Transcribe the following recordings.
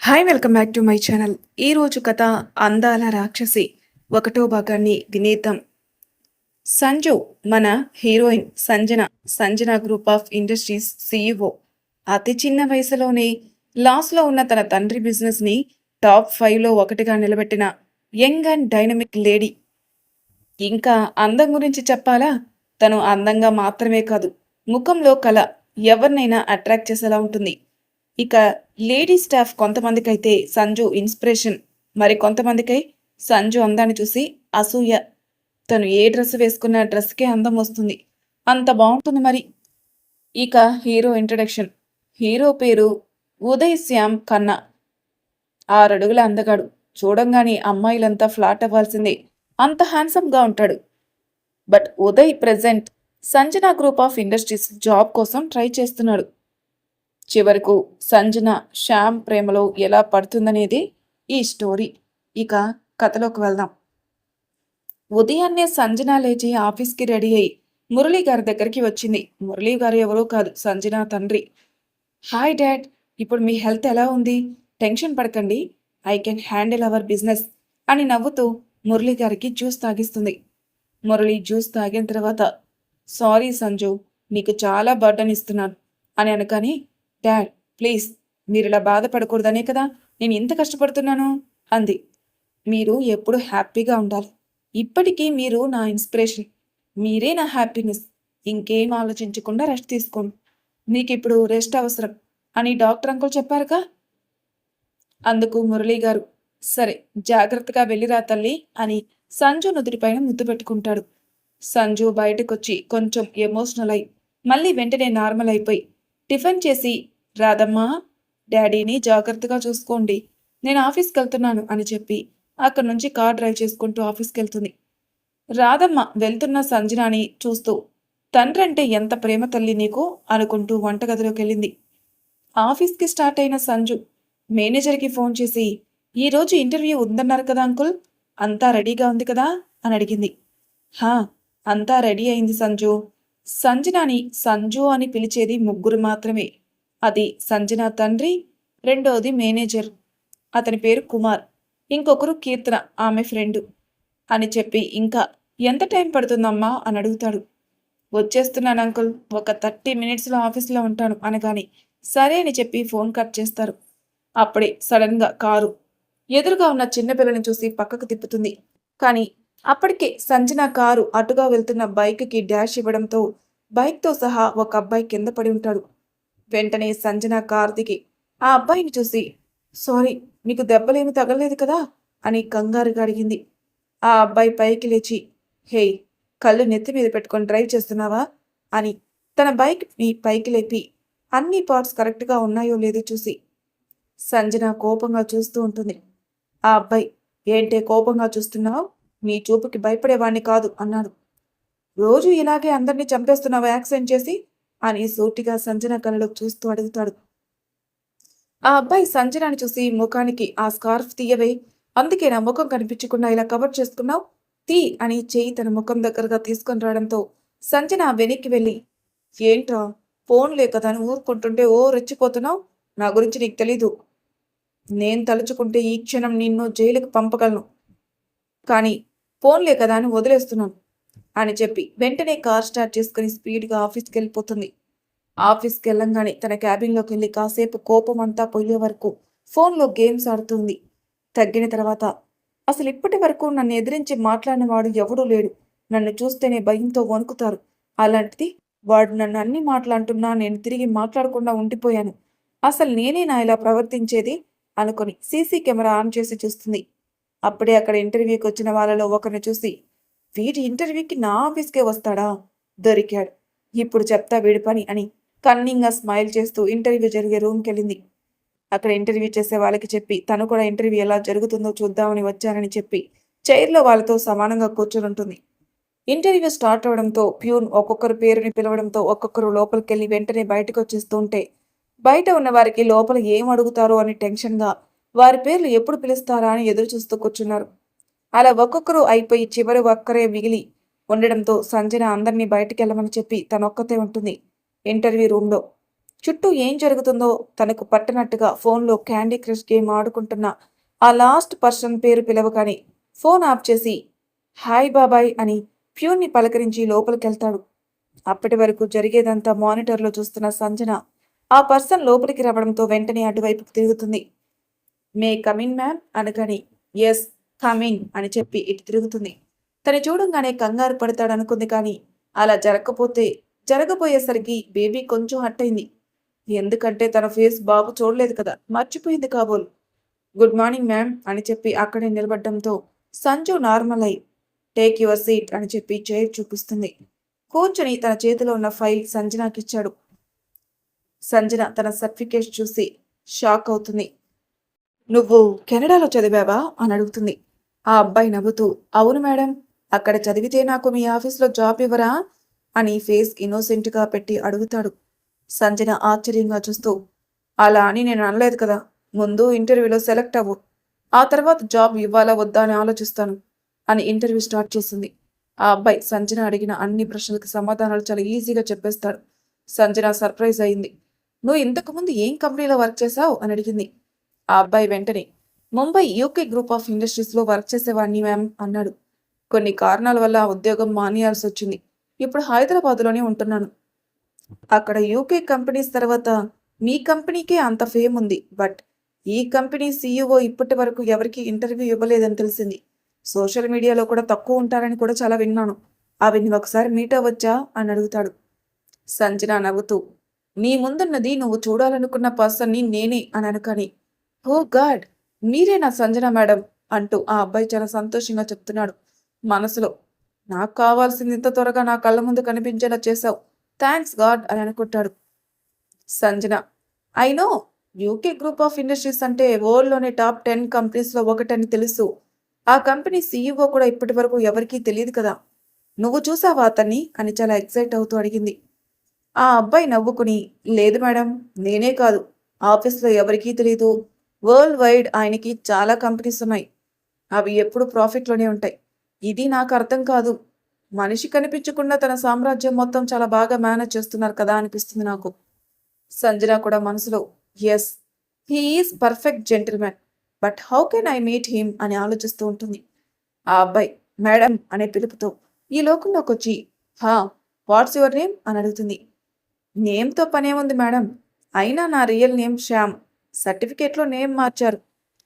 Hi welcome back to my channel. ఈరోజు కథ అందాల రాక్షసి ఒకటో భాగాన్ని వినేద్దాం. సంజు మన heroine Sanjana group of industries CEO. అతి చిన్న వయసులోనే లాస్లో ఉన్న తన తండ్రి బిజినెస్ని టాప్ 5లో ఒకటిగా నిలబెట్టిన యంగ్ అండ్ డైనమిక్ లేడీ. ఇంకా అందం గురించి చెప్పాలా? తను అందంగా మాత్రమే కాదు, ముఖంలో కళ ఎవరినైనా అట్రాక్ట్ చేసేలా ఉంటుంది. ఇక లేడీ స్టాఫ్ కొంతమందికైతే సంజు ఇన్స్పిరేషన్, మరి కొంతమందికై సంజు అందాన్ని చూసి అసూయ. తను ఏ డ్రెస్ వేసుకున్న డ్రెస్కే అందం వస్తుంది, అంత బాగుంటుంది మరి. ఇక హీరో ఇంట్రడక్షన్. హీరో పేరు ఉదయ్ శ్యామ్ ఖన్నా. 6 అడుగుల అందగాడు. చూడంగానే అమ్మాయిలంతా ఫ్లాట్ అవ్వాల్సిందే, అంత హ్యాండ్సమ్గా ఉంటాడు. But Uday present Sanjana group of industries job కోసం ట్రై చేస్తున్నాడు. చివరకు సంజన శ్యామ్ ప్రేమలో ఎలా పడుతుందనేది ఈ స్టోరీ. ఇక కథలోకి వెళ్దాం. ఉదయాన్నే సంజన లేచి ఆఫీస్కి రెడీ అయి మురళీ గారి దగ్గరికి వచ్చింది. మురళీ గారు ఎవరో కాదు, సంజన తండ్రి. హాయ్ డాడ్, ఇప్పుడు మీ హెల్త్ ఎలా ఉంది? టెన్షన్ పడకండి, I can handle our business అని నవ్వుతూ మురళీ గారికి జ్యూస్ తాగిస్తుంది. మురళి జ్యూస్ తాగిన తర్వాత, సారీ సంజు, నీకు చాలా బర్డన్ ఇస్తున్నాను అని అనగానే, డాడ్ ప్లీజ్, మీరు ఇలా బాధపడకూడదనే కదా నేను ఇంత కష్టపడుతున్నాను అంది. మీరు ఎప్పుడు హ్యాపీగా ఉండాలి. ఇప్పటికీ మీరు నా ఇన్స్పిరేషన్, మీరే నా హ్యాపీనెస్. ఇంకేం ఆలోచించకుండా రెస్ట్ తీసుకోండి, మీకు ఇప్పుడు రెస్ట్ అవసరం అని డాక్టర్ అంకుల్ చెప్పారుగా. అందుకు మురళీ గారు, సరే జాగ్రత్తగా వెళ్ళిరా తల్లి అని సంజు నుదుటిపైన ముద్దు పెట్టుకుంటాడు. సంజు బయటకొచ్చి కొంచెం ఎమోషనల్ అయి మళ్ళీ వెంటనే నార్మల్ అయిపోయి టిఫిన్ చేసి, రాదమ్మా, డాడీని జాగ్రత్తగా చూసుకోండి, నేను ఆఫీస్కి వెళ్తున్నాను అని చెప్పి అక్కడి నుంచి కార్ డ్రైవ్ చేసుకుంటూ ఆఫీస్కి వెళ్తుంది. రాధమ్మ వెళ్తున్న సంజనాని చూస్తూ, తండ్రంటే ఎంత ప్రేమ తల్లి నీకు అనుకుంటూ వంటగదిలోకి వెళ్ళింది. ఆఫీస్కి స్టార్ట్ అయిన సంజు మేనేజర్కి ఫోన్ చేసి, ఈరోజు ఇంటర్వ్యూ ఉందన్నారు కదా అంకుల్, అంతా రెడీగా ఉంది కదా అని అడిగింది. హా, అంతా రెడీ అయింది సంజు. సంజనాని సంజు అని పిలిచేది ముగ్గురు మాత్రమే. అది సంజన తండ్రి, రెండోది మేనేజర్, అతని పేరు కుమార్, ఇంకొకరు కీర్తన, ఆమె ఫ్రెండు అని చెప్పి, ఇంకా ఎంత టైం పడుతుందమ్మా అని అడుగుతాడు. వచ్చేస్తున్నాను అంకుల్, ఒక 30 మినిట్స్లో ఆఫీస్లో ఉంటాను అనగాని సరే అని చెప్పి ఫోన్ కట్ చేస్తారు. అప్పుడే సడన్గా కారు ఎదురుగా ఉన్న చిన్నపిల్లని చూసి పక్కకు తిప్పుతుంది. కానీ అప్పటికే సంజన కారు అటుగా వెళ్తున్న బైక్కి డాష్ ఇవ్వడంతో బైక్తో సహా ఒక అబ్బాయి కింద పడి ఉంటాడు. వెంటనే సంజన కారు దిగి ఆ అబ్బాయిని చూసి, సారీ, నీకు దెబ్బలేమి తగలలేదు కదా అని కంగారుగా అడిగింది. ఆ అబ్బాయి పైకి లేచి, హే, కళ్ళు నెత్తి మీద పెట్టుకొని డ్రైవ్ చేస్తున్నావా అని తన బైక్ని పైకి లేపి అన్ని పార్ట్స్ కరెక్ట్గా ఉన్నాయో లేదో చూసి సంజన కోపంగా చూస్తూ ఉంటుంది. ఆ అబ్బాయి, ఏంటే కోపంగా చూస్తున్నావు, నీ చూపుకి భయపడేవాణ్ణి కాదు అన్నాడు. రోజు ఇలాగే అందరినీ చంపేస్తున్నావు యాక్సిడెంట్ చేసి అని సూటిగా సంజన కళ్ళలోకి చూస్తూ అడుగుతాడు. ఆ అబ్బాయి సంజనాని చూసి, ముఖానికి ఆ స్కార్ఫ్ తీయవే, అందుకే నా ముఖం కనిపించకుండా ఇలా కవర్ చేసుకున్నావు, తీ అని చేయి తన ముఖం దగ్గరగా తీసుకొని రావడంతో సంజన వెనక్కి వెళ్ళి, ఏంట్రా ఫోన్లే కదా అని ఊరుకుంటుంటే ఓ రెచ్చిపోతున్నావు, నా గురించి నీకు తెలీదు, నేను తలుచుకుంటే ఈ క్షణం నిన్ను జైలుకి పంపగలను, కానీ ఫోన్లే కదా అని వదిలేస్తున్నాను అని చెప్పి వెంటనే కార్ స్టార్ట్ చేసుకుని స్పీడ్గా ఆఫీస్కి వెళ్ళిపోతుంది. ఆఫీస్కి వెళ్ళంగానే తన క్యాబిన్లోకి వెళ్ళి కాసేపు కోపం అంతా పోయే వరకు ఫోన్లో గేమ్స్ ఆడుతుంది. తగ్గిన తర్వాత, అసలు ఇప్పటి వరకు నన్ను ఎదిరించి మాట్లాడిన వాడు ఎవడూ లేడు, నన్ను చూస్తేనే భయంతో వణుకుతారు, అలాంటిది వాడు నన్ను అన్ని మాట్లాడుతున్నా నేను తిరిగి మాట్లాడకుండా ఉండిపోయాను, అసలు నేనేనా ఇలా ప్రవర్తించేది అనుకుని సీసీ కెమెరా ఆన్ చేసి చూస్తుంది. అప్పుడే అక్కడ ఇంటర్వ్యూకి వచ్చిన వాళ్ళలో ఒకరిని చూసి, వీడి ఇంటర్వ్యూకి నా ఆఫీస్కే వస్తాడా, దొరికాడు, ఇప్పుడు చెప్తా వీడి పని అని కన్నింగ్గా స్మైల్ చేస్తూ ఇంటర్వ్యూ జరిగే రూమ్కి వెళ్ళింది. అక్కడ ఇంటర్వ్యూ చేసే వాళ్ళకి చెప్పి తను కూడా ఇంటర్వ్యూ ఎలా జరుగుతుందో చూద్దామని వచ్చానని చెప్పి చైర్లో వాళ్ళతో సమానంగా కూర్చొని ఉంటుంది. ఇంటర్వ్యూ స్టార్ట్ అవడంతో ప్యూన్ ఒక్కొక్కరు పేరుని పిలవడంతో ఒక్కొక్కరు లోపలికెళ్ళి వెంటనే బయటకు వచ్చేస్తూ ఉంటే, బయట ఉన్న వారికి లోపల ఏం అడుగుతారో అని టెన్షన్గా వారి పేర్లు ఎప్పుడు పిలుస్తారా అని ఎదురు చూస్తూ కూర్చున్నారు. అలా ఒక్కొక్కరు అయిపోయి చివరి ఒక్కరే మిగిలి ఉండడంతో సంజన అందరినీ బయటికి వెళ్ళమని చెప్పి తనొక్కతే ఉంటుంది ఇంటర్వ్యూ రూమ్లో. చుట్టూ ఏం జరుగుతుందో తనకు పట్టనట్టుగా ఫోన్లో క్యాండీ క్రష్ గేమ్ ఆడుకుంటున్న ఆ లాస్ట్ పర్సన్ పేరు పిలవగానే ఫోన్ ఆఫ్ చేసి హాయ్ బాబాయ్ అని ప్యూన్ని పలకరించి లోపలికెళ్తాడు. అప్పటి వరకు జరిగేదంతా మానిటర్లో చూస్తున్న సంజన ఆ పర్సన్ లోపలికి రావడంతో వెంటనే అటువైపుకు తిరుగుతుంది. మే కమిన్ మ్యామ్ అనగానే ఎస్ కమిన్ అని చెప్పి ఇటు తిరుగుతుంది. తను చూడంగానే కంగారు పడతాడనుకుంది కానీ అలా జరగబోయేసరికి బేబీ కొంచెం హట్ అయింది. ఎందుకంటే తన ఫేస్ బాబు చూడలేదు కదా, మర్చిపోయింది కాబోలు. గుడ్ మార్నింగ్ మ్యామ్ అని చెప్పి అక్కడే నిలబడ్డంతో సంజు నార్మల్ అయి టేక్ యువర్ సీట్ అని చెప్పి చైర్ చూపిస్తుంది. కూర్చొని తన చేతిలో ఉన్న ఫైల్ సంజనాకిచ్చాడు. సంజన తన సర్టిఫికేట్ చూసి షాక్ అవుతుంది. నువ్వు కెనడాలో చదివావా అని అడుగుతుంది. ఆ అబ్బాయి నవ్వుతూ అవును మేడం, అక్కడ చదివితే నాకు మీ ఆఫీస్లో జాబ్ ఇవ్వరా అని ఫేస్ ఇన్నోసెంట్గా పెట్టి అడుగుతాడు. సంజన ఆశ్చర్యంగా చూస్తూ అలా అని నేను అనలేదు కదా, ముందు ఇంటర్వ్యూలో సెలెక్ట్ అవ్వు, ఆ తర్వాత జాబ్ ఇవ్వాలా వద్దా అని ఆలోచిస్తాను అని ఇంటర్వ్యూ స్టార్ట్ చేసింది. ఆ అబ్బాయి సంజన అడిగిన అన్ని ప్రశ్నలకు సమాధానాలు చాలా ఈజీగా చెప్పేస్తాడు. సంజన సర్ప్రైజ్ అయింది. నువ్వు ఇంతకుముందు ఏం కంపెనీలో వర్క్ చేశావు అని అడిగింది. ఆ అబ్బాయి వెంటనే ముంబై యూకే గ్రూప్ ఆఫ్ ఇండస్ట్రీస్లో వర్క్ చేసేవాడిని మ్యామ్ అన్నాడు. కొన్ని కారణాల వల్ల ఆ ఉద్యోగం మానేయాల్సి వచ్చింది. ఇప్పుడు హైదరాబాద్లోనే ఉంటున్నాను. అక్కడ యూకే కంపెనీస్ తర్వాత మీ కంపెనీకే అంత ఫేమ్ ఉంది, బట్ ఈ కంపెనీ సీఈఓ ఇప్పటి వరకు ఎవరికి ఇంటర్వ్యూ ఇవ్వలేదని తెలిసింది. సోషల్ మీడియాలో కూడా తక్కువ ఉంటారని కూడా చాలా విన్నాను. అవి నువ్వు ఒకసారి మీట్ అవ్వచ్చా అని అడుగుతాడు. సంజన నవ్వుతూ నీ ముందున్నది నువ్వు చూడాలనుకున్న పర్సన్ని నేనే అని అనకని ఓ గాడ్, మీరే నా సంజన మేడం అంటూ ఆ అబ్బాయి చాలా సంతోషంగా చెప్తున్నాడు. మనసులో నాకు కావాల్సింది ఇంత త్వరగా నా కళ్ళ ముందు కనిపించేలా చేశావు, థ్యాంక్స్ గాడ్ అని అనుకుంటాడు. Sanjana I know, UK group of industries అంటే వరల్డ్లోని టాప్ 10 కంపెనీస్లో ఒకటని తెలుసు. ఆ కంపెనీ సీఈఓ కూడా ఇప్పటి వరకు ఎవరికీ తెలియదు కదా, నువ్వు చూసావా అతన్ని అని చాలా ఎక్సైట్ అవుతూ అడిగింది. ఆ అబ్బాయి నవ్వుకుని లేదు మేడం, నేనే కాదు, ఆఫీస్లో ఎవరికీ తెలీదు. వరల్డ్ వైడ్ ఆయనకి చాలా కంపెనీస్ ఉన్నాయి, అవి ఎప్పుడు ప్రాఫిట్లోనే ఉంటాయి. ఇది నాకు అర్థం కాదు, మనిషి కనిపించకుండా తన సామ్రాజ్యం మొత్తం చాలా బాగా మేనేజ్ చేస్తున్నారు కదా అనిపిస్తుంది నాకు. సంజన కూడా మనసులో yes, he is perfect gentleman, but how can I meet him అని ఆలోచిస్తూ ఉంటుంది. ఆ అబ్బాయి మేడం అనే పిలుపుతో ఈ లోకంలోకి వచ్చి హా వాట్స్ యువర్ నేమ్ అని అడుగుతుంది. నేమ్తో పనేముంది మేడం, అయినా నా రియల్ నేమ్ శ్యామ్, సర్టిఫికేట్లో నేమ్ మార్చారు,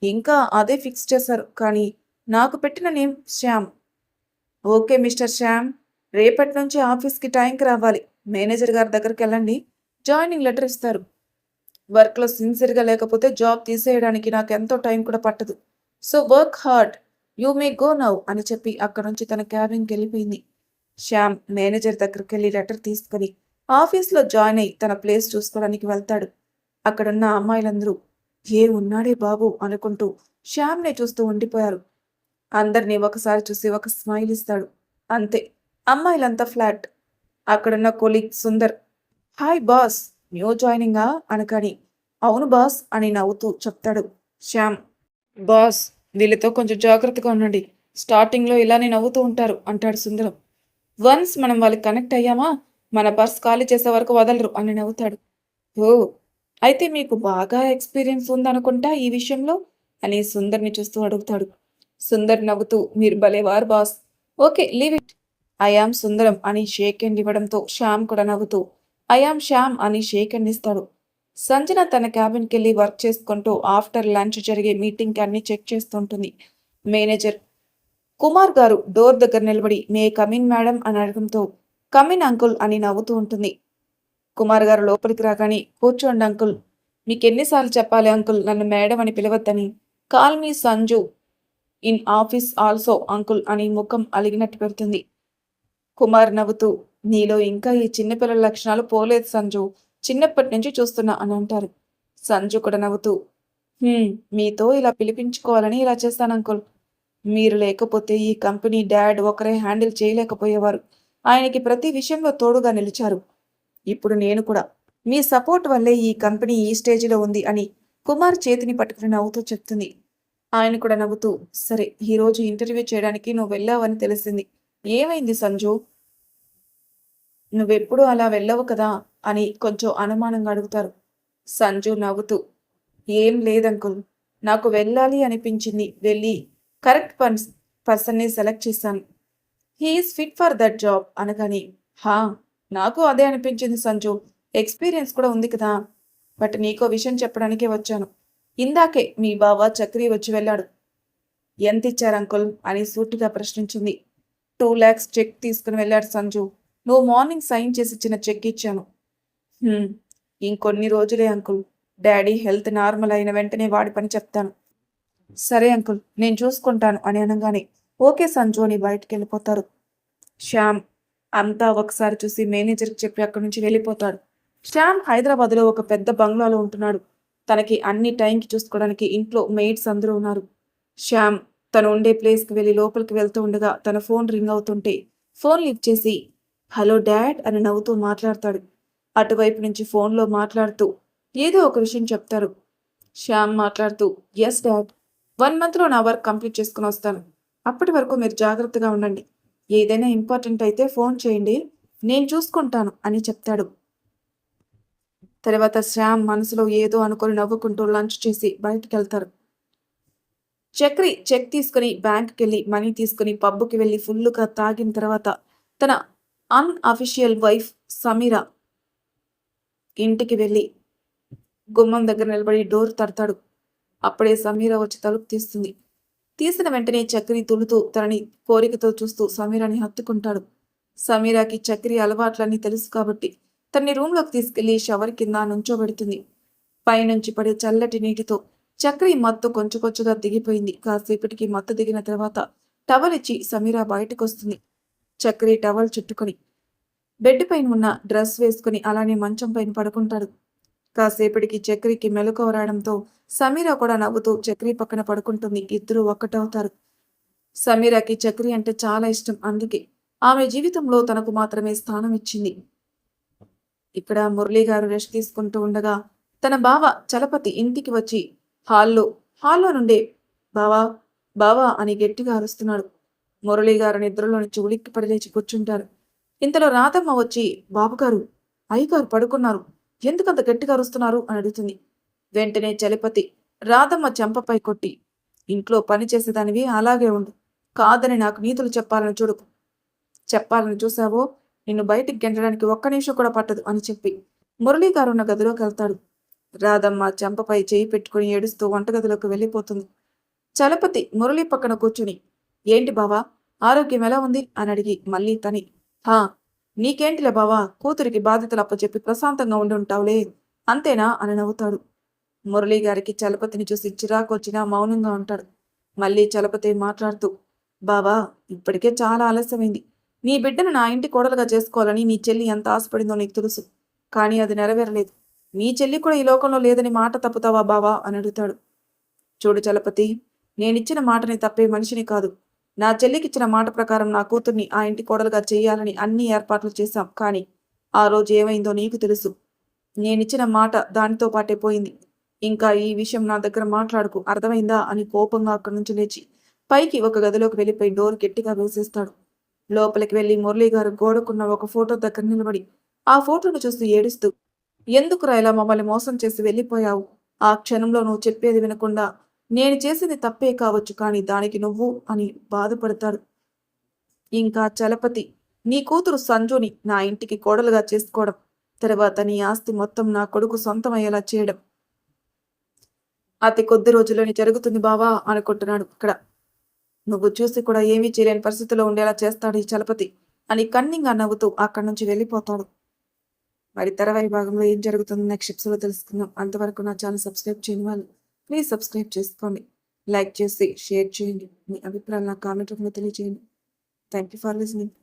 ఇంకా అదే ఫిక్స్ చేశారు, కానీ నాకు పెట్టిన name Shyam. Okay mister Shyam, రేపటి నుంచి ఆఫీస్కి టైంకి రావాలి, మేనేజర్ గారి దగ్గరికి వెళ్ళండి, జాయినింగ్ లెటర్ ఇస్తారు. వర్క్లో సిన్సియర్గా లేకపోతే జాబ్ తీసేయడానికి నాకు ఎంతో టైం కూడా పట్టదు, so work hard, you may go now అని చెప్పి అక్కడ నుంచి తన క్యాబిన్కి వెళ్ళిపోయింది. శ్యామ్ మేనేజర్ దగ్గరికి వెళ్ళి లెటర్ తీసుకుని ఆఫీస్లో జాయిన్ అయ్యి తన ప్లేస్ చూసుకోవడానికి వెళ్తాడు. అక్కడున్న అమ్మాయిలందరూ ఏ ఉన్నాడే బాబు అనుకుంటూ శ్యామ్నే చూస్తూ ఉండిపోయారు. అందరినీ ఒకసారి చూసి ఒక స్మైల్ ఇస్తాడు, అంతే. అమ్మాయిలంతా ఫ్లాట్. అక్కడున్న colleague Sundar hi boss, new జాయినింగా అనగాని అవును బాస్ అని నవ్వుతూ చెప్తాడు శ్యామ్. బాస్, వీళ్ళతో కొంచెం జాగ్రత్తగా ఉండండి, స్టార్టింగ్లో ఇలానే నవ్వుతూ ఉంటారు అంటాడు సుందరం. వన్స్ మనం వాళ్ళకి కనెక్ట్ అయ్యామా మన పర్స్ ఖాళీ చేసే వరకు వదలరు అని నవ్వుతాడు. ఓ, అయితే మీకు బాగా ఎక్స్పీరియన్స్ ఉందనుకుంటా ఈ విషయంలో అని సుందర్ని చూస్తూ అడుగుతాడు. సుందర్ నవ్వుతూ మీరు భలేవారు boss, okay leave it, I am Sundaram అని షేక్ హ్యాండ్ ఇవ్వడంతో శ్యామ్ కూడా నవ్వుతూ ఐ యామ్ శ్యామ్ అని షేక్ హ్యాండ్ ఇస్తాడు. సంజన తన క్యాబిన్కి వెళ్ళి వర్క్ చేసుకుంటూ ఆఫ్టర్ లంచ్ జరిగే మీటింగ్కి అన్ని చెక్ చేస్తుంటుంది. మేనేజర్ కుమార్ గారు డోర్ దగ్గర నిలబడి మే కమిన్ మేడం అని అడగడంతో కమిన్ అంకుల్ అని నవ్వుతూ ఉంటుంది. కుమార్ గారు లోపలికి రాగానే కూర్చోండి అంకుల్, మీకు ఎన్నిసార్లు చెప్పాలి అంకుల్ నన్ను మేడం అని పిలవద్దని, call me Sanju in office also uncle అని ముఖం అలిగినట్టు పెడుతుంది. కుమార్ నవ్వుతూ నీలో ఇంకా ఈ చిన్నపిల్లల లక్షణాలు పోలేదు సంజు, చిన్నప్పటి నుంచి చూస్తున్నా అని అంటారు. సంజు కూడా నవ్వుతూ మీతో ఇలా పిలిపించుకోవాలని ఇలా చేస్తాను అంకుల్, మీరు లేకపోతే ఈ కంపెనీ డాడ్ ఒకరే హ్యాండిల్ చేయలేకపోయేవారు, ఆయనకి ప్రతి విషయంలో తోడుగా నిలిచారు. ఇప్పుడు నేను కూడా మీ సపోర్ట్ వల్లే ఈ కంపెనీ ఈ స్టేజ్లో ఉంది అని కుమార్ చేతిని పట్టుకుని నవ్వుతూ చెప్తుంది. ఆయన కూడా నవ్వుతూ సరే, ఈరోజు ఇంటర్వ్యూ చేయడానికి నువ్వు వెళ్ళావని తెలిసింది, ఏమైంది సంజు? నువ్వెప్పుడూ అలా వెళ్ళవు కదా అని కొంచెం అనుమానంగా అడుగుతారు. సంజు నవ్వుతూ, ఏం లేదంకుల్. నాకు వెళ్ళాలి అనిపించింది. వెళ్ళి కరెక్ట్ పర్సన్‌ని సెలెక్ట్ చేశాను. He is fit for that job అనగానే, హా! నాకు అదే అనిపించింది సంజు. ఎక్స్‌పీరియన్స్ కూడా ఉంది కదా! బట్ నీకో విషయం చెప్పడానికే వచ్చాను. ఇందాకే మీ బావ చక్రి వచ్చి వెళ్ళాడు. ఎంతిచ్చారు అంకుల్ అని సూటిగా ప్రశ్నించింది. 2,00,000 చెక్ తీసుకుని వెళ్ళాడు సంజు. నువ్వు మార్నింగ్ సైన్ చేసిచ్చిన చెక్ ఇచ్చాను. హ్మ్. ఇంకొన్ని రోజులే అంకుల్. డాడీ హెల్త్ నార్మల్ అయిన వెంటనే వాడి పని చెప్తాను. సరే అంకుల్, నేను చూసుకుంటాను అని అనగానే, ఓకే సంజు అని బయటికెళ్ళిపోతారు. శ్యామ్ అంతా ఒకసారి చూసి మేనేజర్‌కి చెప్పి అక్కడి నుంచి వెళ్ళిపోతాడు. శ్యామ్ హైదరాబాద్‌లో ఒక పెద్ద బంగ్లాలో ఉంటున్నాడు. తనకి అన్ని టైంకి చూసుకోవడానికి ఇంట్లో మెయిడ్స్ అందరూ ఉన్నారు. శ్యామ్ తను ఉండే ప్లేస్‌కి వెళ్ళి లోపలికి వెళ్తూ ఉండగా తన ఫోన్ రింగ్ అవుతుంటే ఫోన్ లిఫ్ట్ చేసి హలో డాడ్ అని నవ్వుతూ మాట్లాడతాడు. అటువైపు నుంచి ఫోన్‌లో మాట్లాడుతూ ఏదో ఒక విషయం చెప్తారు. శ్యామ్ మాట్లాడుతూ యెస్ డాడ్. 1 మంత్‌లో నా వర్క్ కంప్లీట్ చేసుకొని వస్తాను. అప్పటి వరకు మీరు జాగ్రత్తగా ఉండండి. ఏదైనా ఇంపార్టెంట్ అయితే ఫోన్ చేయండి. నేను చూసుకుంటాను అని చెప్తాడు. తర్వాత శ్యామ్ మనసులో ఏదో అనుకొని నవ్వుకుంటూ లంచ్ చేసి బయటికెళ్తారు. చక్రి చెక్ తీసుకుని బ్యాంక్‌కెళ్ళి మనీ తీసుకుని పబ్‌కి వెళ్ళి ఫుల్లుగా తాగిన తర్వాత తన అన్‌అఫీషియల్ వైఫ్ సమీర ఇంటికి వెళ్ళి గుమ్మం దగ్గర నిలబడి డోర్ తడతాడు. అప్పుడే సమీర వచ్చి తలుపు తీస్తుంది. తీసిన వెంటనే చక్రి తులుతూ తనని కోరికతో చూస్తూ సమీరాని హత్తుకుంటాడు. సమీరాకి చక్రి అలవాట్లన్నీ తెలుసు కాబట్టి తన్ని రూంలోకి తీసుకెళ్లి షవర్ కింద నుంచోబెడుతుంది. పైనుంచి పడే చల్లటి నీటితో చక్రి మత్తు కొంచెం కొంచెంగా దిగిపోయింది. కాసేపటికి మత్తు దిగిన తర్వాత టవల్ ఇచ్చి సమీరా బయటకొస్తుంది. చక్రి టవల్ చుట్టుకొని బెడ్ పైన ఉన్న డ్రెస్ వేసుకుని అలానే మంచం పైన పడుకుంటాడు. కాసేపటికి చక్రికి మెలకువ రావడంతో సమీర కూడా నవ్వుతూ చక్రి పక్కన పడుకుంటుంది. ఇద్దరూ ఒక్కటవుతారు. సమీరాకి చక్రి అంటే చాలా ఇష్టం. అందుకే ఆమె జీవితంలో తనకు మాత్రమే స్థానం ఇచ్చింది. ఇక్కడ మురళి గారు రెస్ట్ తీసుకుంటూ ఉండగా తన బావ చలపతి ఇంటికి వచ్చి హాల్లో నుండే బావా బావా అని గట్టిగా అరుస్తున్నాడు. మురళి గారు నిద్రలో నుంచి ఉలిక్కి పడి లేచి కూర్చుంటారు. ఇంతలో రాధమ్మ వచ్చి బాబుగారు అయ్యగారు పడుకున్నారు, ఎందుకంత గట్టిగా అరుస్తున్నారు అని అడుగుతుంది. వెంటనే చలపతి రాధమ్మ చెంపపై కొట్టి ఇంట్లో పని చేసేదానివి అలాగే ఉండు, కాదని నాకు నీతులు చెప్పాలని చూసావో నిన్ను బయటికి గెంటడానికి ఒక్క నిమిషం కూడా పట్టదు అని చెప్పి మురళీ గారు ఉన్న గదిలోకి వెళ్తాడు. రాధమ్మ చెంపపై చేయి పెట్టుకుని ఏడుస్తూ వంటగదిలోకి వెళ్ళిపోతుంది. చలపతి మురళి పక్కన కూర్చుని ఏంటి బావా ఆరోగ్యం ఎలా ఉంది అని అడిగి మళ్ళీ తని హా నీకేంటిలే బావా, కూతురికి బాధ్యతలు అప్పచెప్పి ప్రశాంతంగా ఉండి ఉంటావులే అంతేనా అని నవ్వుతాడు. మురళీ గారికి చలపతిని చూసి చిరాకు వచ్చినా మౌనంగా ఉంటాడు. మళ్ళీ చలపతి మాట్లాడుతూ బావా ఇప్పటికే చాలా ఆలస్యమైంది. నీ బిడ్డను నా ఇంటి కోడలుగా చేసుకోవాలని నీ చెల్లి ఎంత ఆశపడిందో నీకు తెలుసు. కానీ అది నెరవేరలేదు. నీ చెల్లి కూడా ఈ లోకంలో లేదని మాట తప్పుతావా బావా అని అడుగుతాడు. చూడు చలపతి, నేనిచ్చిన మాటని తప్పే మనిషిని కాదు. నా చెల్లికిచ్చిన మాట ప్రకారం నా కూతుర్ని ఆ ఇంటి కోడలుగా చేయాలని అన్ని ఏర్పాట్లు చేశాం. కానీ ఆ రోజు ఏమైందో నీకు తెలుసు. నేనిచ్చిన మాట దానితో పాటే పోయింది. ఇంకా ఈ విషయం నా దగ్గర మాట్లాడుకు, అర్థమైందా అని కోపంగా అక్కడి నుంచి లేచి పైకి ఒక గదిలోకి వెళ్ళిపోయి డోర్ గట్టిగా వేసేస్తాడు. లోపలికి వెళ్లి మురళి గారు గోడకున్న ఒక ఫోటో దగ్గర నిలబడి ఆ ఫోటోను చూస్తూ ఏడుస్తూ ఎందుకురా ఇలా మమ్మల్ని మోసం చేసి వెళ్ళిపోయావు? ఆ క్షణంలో నువ్వు చెప్పేది వినకుండా నేను చేసింది తప్పే కావచ్చు, కానీ దానికి నువ్వు అని బాధపడతాడు. ఇంకా చలపతి నీ కూతురు సంజుని నా ఇంటికి కోడలుగా చేసుకోవడం, తర్వాత నీ ఆస్తి మొత్తం నా కొడుకు సొంతమయ్యేలా చేయడం అతి కొద్ది రోజుల్లోనే జరుగుతుంది బావా అనుకుంటున్నాడు. ఇక్కడ నువ్వు చూసి కూడా ఏమీ చేయలేని పరిస్థితిలో ఉండేలా చేస్తాడు ఈ చలపతి అని కన్నింగా నవ్వుతూ అక్కడి నుంచి వెళ్ళిపోతాడు. మరి తర్వాయి భాగంలో ఏం జరుగుతుందో నెక్స్ట్ ఎపిసోడ్‌లో తెలుసుకుందాం. అంతవరకు నా ఛానల్ సబ్స్క్రైబ్ చేయని వాళ్ళు ప్లీజ్ సబ్స్క్రైబ్ చేసుకోండి. లైక్ చేసి షేర్ చేయండి. మీ అభిప్రాయాలు నాకు కామెంట్ రూపంలో తెలియజేయండి. Thank you for listening.